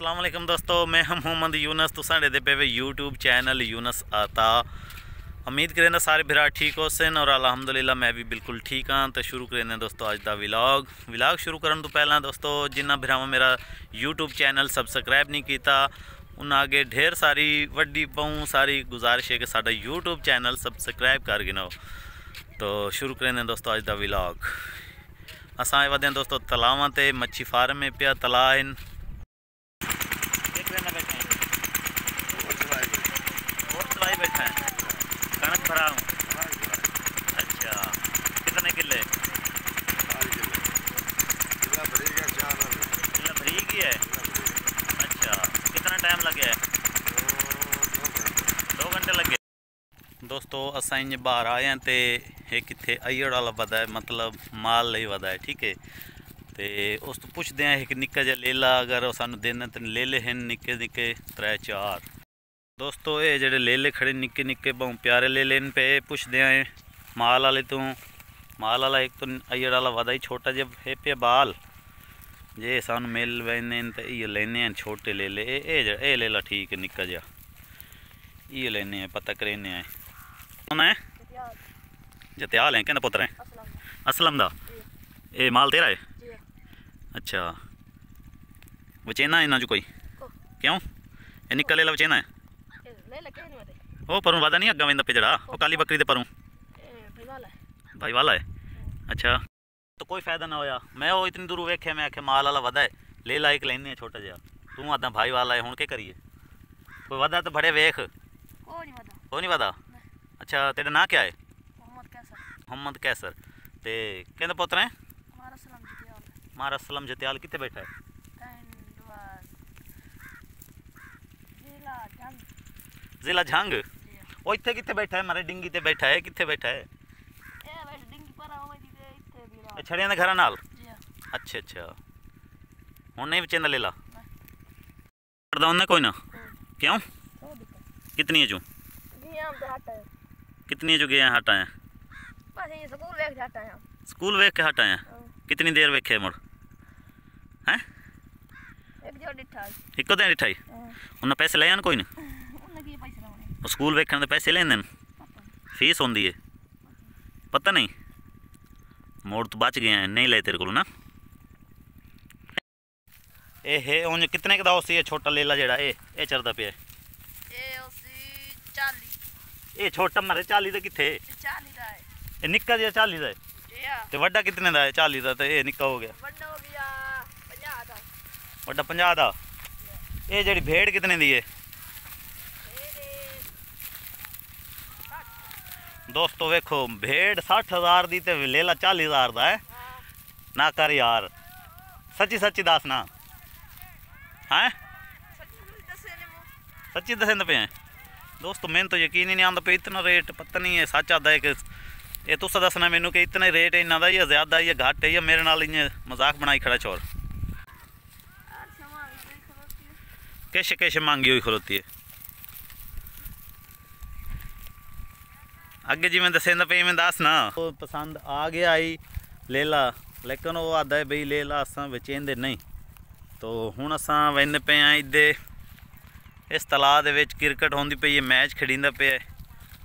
अस्सलाम वालेकुम दोस्तों, मैं हम मोहम्मद यूनस तुसा दे पे यूट्यूब चैनल यूनस आता। उम्मीद करें सारे भरा ठीक हो सन और अलहमदुलिल्लाह मैं भी बिल्कुल ठीक हाँ। तो शुरू करें दोस्तों अज का विलाग शुरू करने तो पहला दोस्तों जिन्होंने भरावां मेरा यूट्यूब चैनल सबसक्राइब नहीं किया उन्हें आगे ढेर सारी वड्डी पाऊँ सारी गुजारिश है कि साडा यूट्यूब चैनल सबसक्राइब कर गिनो। तो शुरू करें दोस्तों अज का विलाग। असां आए वधे दोस्तों तलावां ते मच्छी फार्म में पिया तला इन बैठा है कणक भरा हूँ। अच्छा कितने किले? किला भरी की है। अच्छा कितना टाइम लगे है? 2 घंटे लगे दोस्तों। असां इन बाहर आए हैं तो ये कितने अयड़ वाला वधा है, मतलब माल नहीं वधा है। ठीक है तो उस तो पुछते हैं एक निक्का जहा लेला अगर सानू देना तो लेले हैं निक्के निक्के 3-4 दोस्तों। ये जेडे लेले खड़े निक्के निक्के बहुत प्यारे लेले इन पे पुछते हैं माल वाले तो। माल वाला एक तो अयड़ वाला वधा ही छोटा जब है पे बाल जे सानू मिल वैने तो ये लेने हैं छोटे लेले। ए लेला ठीक है निक्का जहा ये लेने हैं पता करेने हैं। कौन है? जतियाल है कहना पुत्र है असलम दा। ये माल तेरा है? अच्छा बचेना इन्हों कोई क्यों ये निक्का लेला बचेना है? वो परूँ वादा नहीं अग्गा वेंदा पे जड़ा वो काली बकरी दे परूँ भाई वाला है। अच्छा तो कोई फायदा ना होया। मैं वो इतनी दूर वेखे मैं आखे माल वाला वधा है ले ला एक लेने छोटा जहा तू आदा भाई वाला है हूँ के करिए कोई वधा तो बड़े वेख वो नहीं वधा। अच्छा तेरा ना क्या है? मोहम्मद कैसर ते कहते पुत्र है मारा सलम जतियाल कितने बैठा है? जिला झंग वो इतने कितने बैठा है? मारे डिंगी ते बैठा है कितने बैठा है? छड़िया ने घर नाल। अच्छा अच्छा हूँ नहीं बचेंदा लेला उन्हें कोई ना क्यों कितनी चू कितनी चू गए हट आए? स्कूल वेख के हट आए कितनी देर वेखे मुड़ हैं? इको दिन डिठाई उन्हें पैसे ले आन कोई नहीं स्कूल वेखने के पैसे लेंदे फीस होंदी है पता नहीं मोड़ तो बच गए हैं नहीं ले तेरे को ना। ये उंज कितने का उसी ये छोटा लेला जेड़ा ये चरदा पे ये छोटा मारे 40 तो किथे ये निक्का जिहा 40 का है ते वड्डा कितने का है? 40 का तो ये निक्का हो गया वड्डा 50 का। ये जेड़ी भेड़ कितने दी है दोस्तों? वेखो भेड़ 60,000 दी ते लेला 40,000 का है ना कर यार सच्ची सच्ची दस ना है सच्ची दसें पे हैं दोस्तों। मैंने तो यकीन ही नहीं आता पे इतना रेट पता नहीं है सच आता है कि ये तुसा दसना मैनू कि इतना रेट है इन्हों का या ज़्यादा या घट है या मेरे नाल इं मजाक बनाई खड़ा चोर किश किश मांगी हुई खलोती है। अगे जिमें दसेंदा पे मैं दस ना वो पसंद आ गया आई लेला लेकिन वो आदा है बई लेला असा बचेंदे नहीं। तो हुण असा वेंदे पे हैं इदे इस तलाब दे विच क्रिकेट होंदी पई है मैच खड़ींदा पे है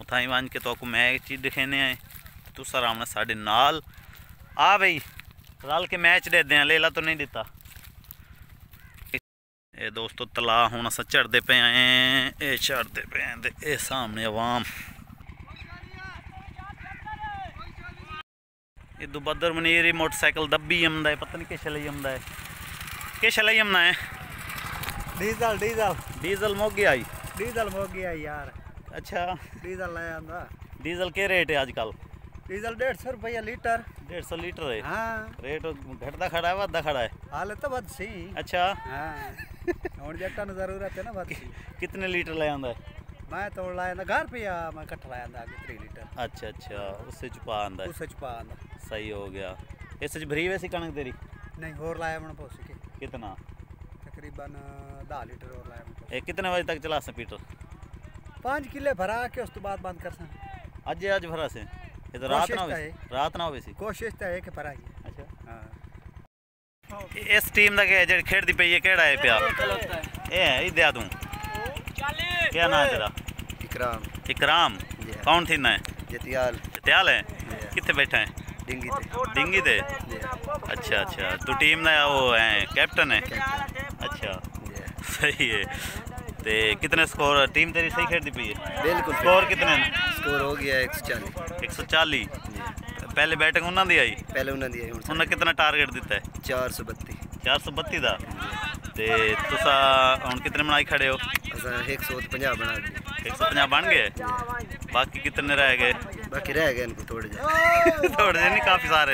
उत्थां वंज के तो मैच ही दिखेने आए तुस आराम नाल साडे नाल आ बई रल के मैच दे दें लेला तो नहीं दिता। ये दोस्तों तला हुण असा चढ़ते पे आए ये चढ़ते पे हैं ते ये सामने अवाम इदू बदर मनीर मोटरसाइकिल दब्बी आमदा है पता नहीं किश लई आमदा है किश लई आमदा है डीजल डीजल डीजल मोगी आई डीजल हो गया यार। अच्छा डीजल ले आंदा डीजल के रेट है आजकल? डीजल 150 रुपया लीटर 150 लीटर है। हाँ रेट घटता खड़ा है वधदा खड़ा है? हाल तो बद सी। अच्छा हाँ हुण जट्टा नु जरूरत है ना बद कितने लीटर ले आंदा है? मैं तो लाया ना 1000 रुपया मैं कट लाया आंदा 3 लीटर। अच्छा अच्छा उससे छुपा आंदा है उससे छुपा आंदा सही हो गया। इस भरी वैसी कणक तेरी नहीं होर लाया मन पोस के कितना तकरीबन 10 लीटर और लाया मन ये कितने बजे तक चला पीटर? 5 किले भरा के उस तो बाद बंद कर सा अज भरा से ये तो रात ना हो सी कोशिश तो है कि भरा ही। अच्छा हाँ इस टीम का जेह्ड़ी खेड़दी पई है केड़ा है पिया ए है इधर तू क्या नाम है तेरा इकराम इकराम कौन थी ना है जतियाल जतियाल है कितने बैठा है डिंगी ते अच्छा अच्छा तू टीम का वो है कैप्टन है अच्छा सही है ते कितने स्कोर टीम तेरी सही खेलती पई है बिल्कुल स्कोर कितने स्कोर हो गया 140 पहले बैटिंग उन्होंने दी आई पहले उन्होंने दिया उन्हें कितना टारगेट दिता है 432 का ते तुसा हुन कितने बनाई खड़े हो असा 150 बना दिए 150 बन गए बाकी कितने रह गए बाकी रह गए इनको थोड़े जे थोड़े नहीं काफी सारे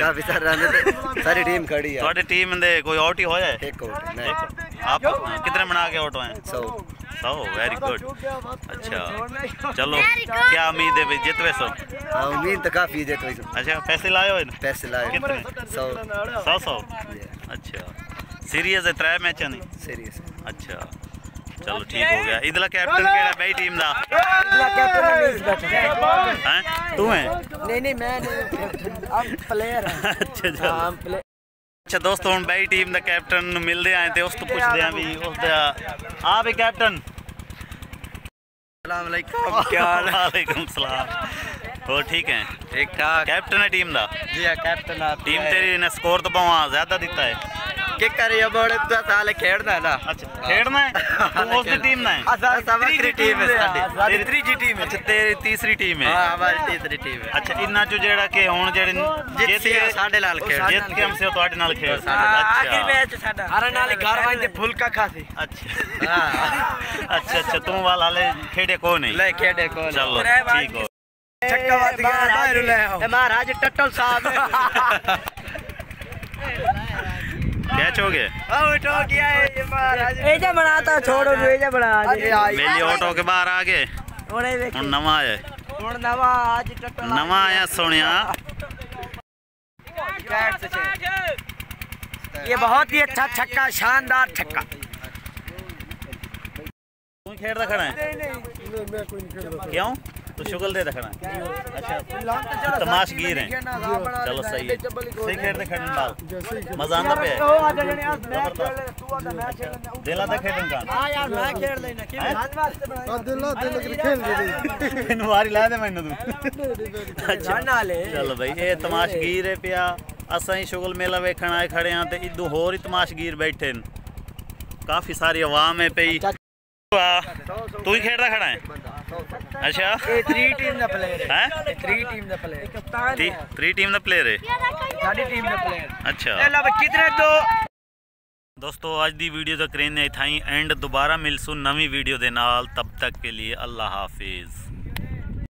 रहने सारी टीम खड़ी है ਤੁਹਾਡੀ ਟੀਮ ਦੇ ਕੋਈ ਆਊਟ ਹੀ ਹੋਇਆ ਹੈ एक आउट नहीं आप कितने बना के आउट हुए हैं 100 वेरी गुड अच्छा चलो क्या उम्मीद है भाई जितवे सो हाँ उम्मीद तो काफी है तो अच्छा पैसे लाए हो पैसे लाए कितने 100 अच्छा सीरीज है 3 मैच नहीं सीरियस अच्छा चलो ठीक हो गया इधला कैप्टन केड़ा भाई टीम दा इधला कैप्टन अनीस बैठा है हैं तू है नहीं मैं नहीं अब प्लेयर है अच्छा चलो हां प्लेयर अच्छा दोस्तों हम भाई टीम दा कैप्टन मिलदे आए ते उस तो पुछदे आ भी उस दा आ भी कैप्टन अस्सलाम वालेकुम क्या हाल है वालेकुम सलाम और ठीक है ठीक ठाक कैप्टन है टीम दा जी हां कैप्टन आप टीम तेरी ने स्कोर तो बहुत ज्यादा दिता है के करे बड़े तो साले खेड़ना है ना अच्छा खेड़ना है तू उस दी टीम ना है हमारी टीम है साडी तेरी तीसरी टीम है अच्छा तेरी तीसरी टीम है हां हमारी तीसरी टीम है अच्छा इन्ना जो जेड़ा के हुन जेड़े जीत के साडे नाल खेड़ जीत के हमसे ਤੁਹਾਡੇ ਨਾਲ खेल आखिरी अच्छा मैच साडा हर नाल घर वाले फुलका खासी अच्छा अच्छा तू वाला ले खेड़े को नहीं ले खेड़े को चलो ठीक हो छक्का वाद गया बाहर ले आओ महाराज टट्टल साहब कैच हो गए आउट हो गया है ये महाराज एजा बनाता छोड़ो एजा बना मेली आउट होके बाहर आ गए ओने देख हुन नवा आया हुन नवा आज टट्टल नवा आया सोनिया ये बहुत ही अच्छा छक्का शानदार छक्का तू खेलदा खड़ा है मैं कोई नहीं खेल क्यों तो शुगल दे रखना अच्छा तमाशगीर हैं चलो सही है सही खेलते खड़न बाल मजा आंदा पे दिला दा खेलन का हां यार मैं खेल लेना कि दिला खेल दे इन वारी ला दे मैनू तू अच्छा नाले चलो भाई ये तमाशगीर है पिया असां ही शुगल मेला वेखण आए खड़े हां ते इदू होर ही तमाशगीर बैठे न काफी सारी आवाम है पई तू ही खेलदा खड़ा है अच्छा ये 3 टीम दा प्लेयर है हैं 3 टीम दा प्लेयर कप्तान है 3 टीम दा प्लेयर है साडी टीम दा प्लेयर अच्छा ए ला कितने दो दोस्तों आज दी वीडियो तक रहने थाई एंड दोबारा मिलसू नवी वीडियो दे नाल तब तक के लिए अल्लाह हाफिज।